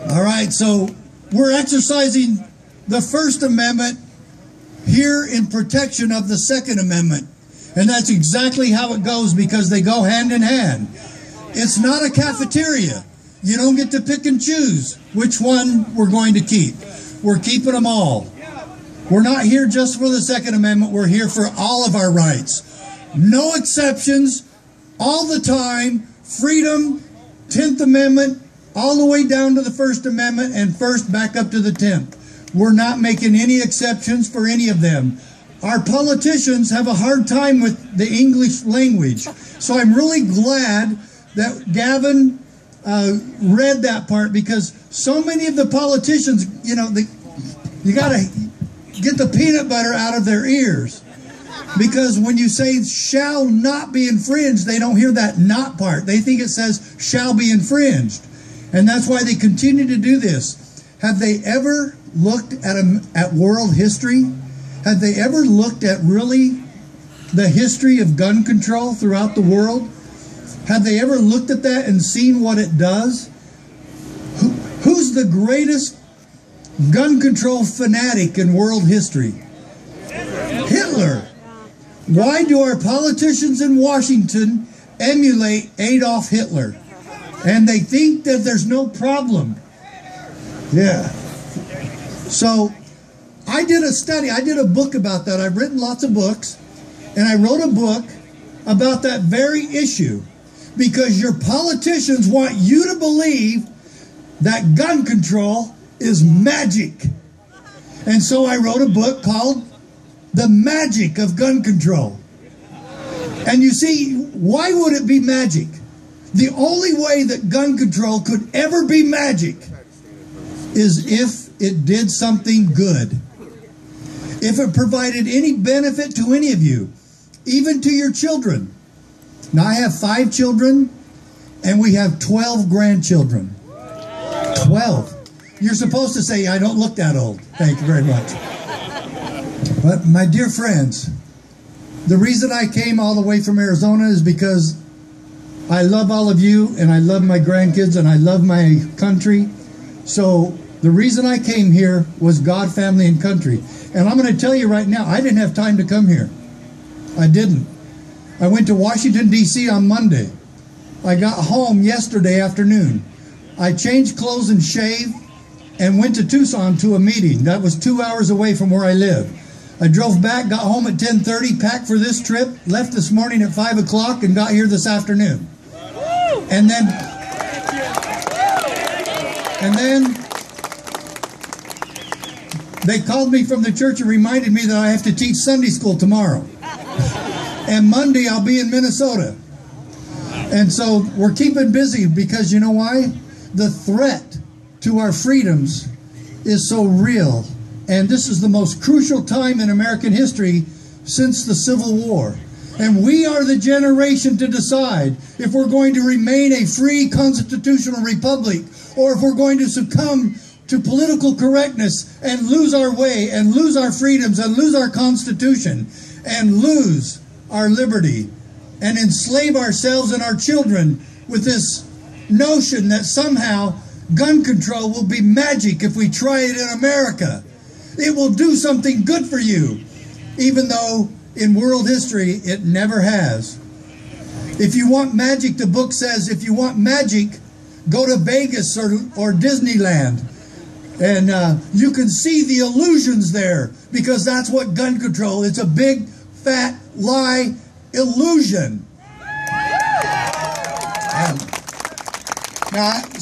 All right, so we're exercising the First Amendment here in protection of the Second Amendment. And that's exactly how it goes, because they go hand in hand. It's not a cafeteria. You don't get to pick and choose which one we're going to keep. We're keeping them all. We're not here just for the Second Amendment. We're here for all of our rights. No exceptions, all the time, freedom, 10th Amendment, all the way down to the First Amendment, and first back up to the 10th. We're not making any exceptions for any of them. Our politicians have a hard time with the English language. So I'm really glad that Gavin read that part, because so many of the politicians, you know, you got to get the peanut butter out of their ears. Because when you say shall not be infringed, they don't hear that not part. They think it says shall be infringed. And that's why they continue to do this. Have they ever looked at world history? Have they ever looked at really the history of gun control throughout the world? Have they ever looked at that and seen what it does? Who's the greatest gun control fanatic in world history? Hitler. Why do our politicians in Washington emulate Adolf Hitler? And they think that there's no problem. Yeah. So I did a study. I did a book about that. I've written lots of books. And I wrote a book about that very issue. Because your politicians want you to believe that gun control is magic. And so I wrote a book called The Magic of Gun Control. And you see, why would it be magic? The only way that gun control could ever be magic is if it did something good. If it provided any benefit to any of you, even to your children. Now, I have 5 children, and we have 12 grandchildren. 12. You're supposed to say, I don't look that old. Thank you very much. But my dear friends, the reason I came all the way from Arizona is because I love all of you, and I love my grandkids, and I love my country. So the reason I came here was God, family, and country. And I'm going to tell you right now, I didn't have time to come here. I didn't. I went to Washington, D.C. on Monday. I got home yesterday afternoon. I changed clothes and shaved and went to Tucson to a meeting. That was 2 hours away from where I live. I drove back, got home at 10:30, packed for this trip, left this morning at 5 o'clock, and got here this afternoon. And then they called me from the church and reminded me that I have to teach Sunday school tomorrow. And Monday I'll be in Minnesota. And so we're keeping busy because you know why? The threat to our freedoms is so real. And this is the most crucial time in American history since the Civil War. And we are the generation to decide if we're going to remain a free constitutional republic or if we're going to succumb to political correctness and lose our way and lose our freedoms and lose our Constitution and lose our liberty and enslave ourselves and our children with this notion that somehow gun control will be magic if we try it in America. It will do something good for you, even though in world history it never has. If you want magic, the book says, if you want magic, go to Vegas or Disneyland. And you can see the illusions there, because that's what gun control is. It's a big, fat lie illusion. Now,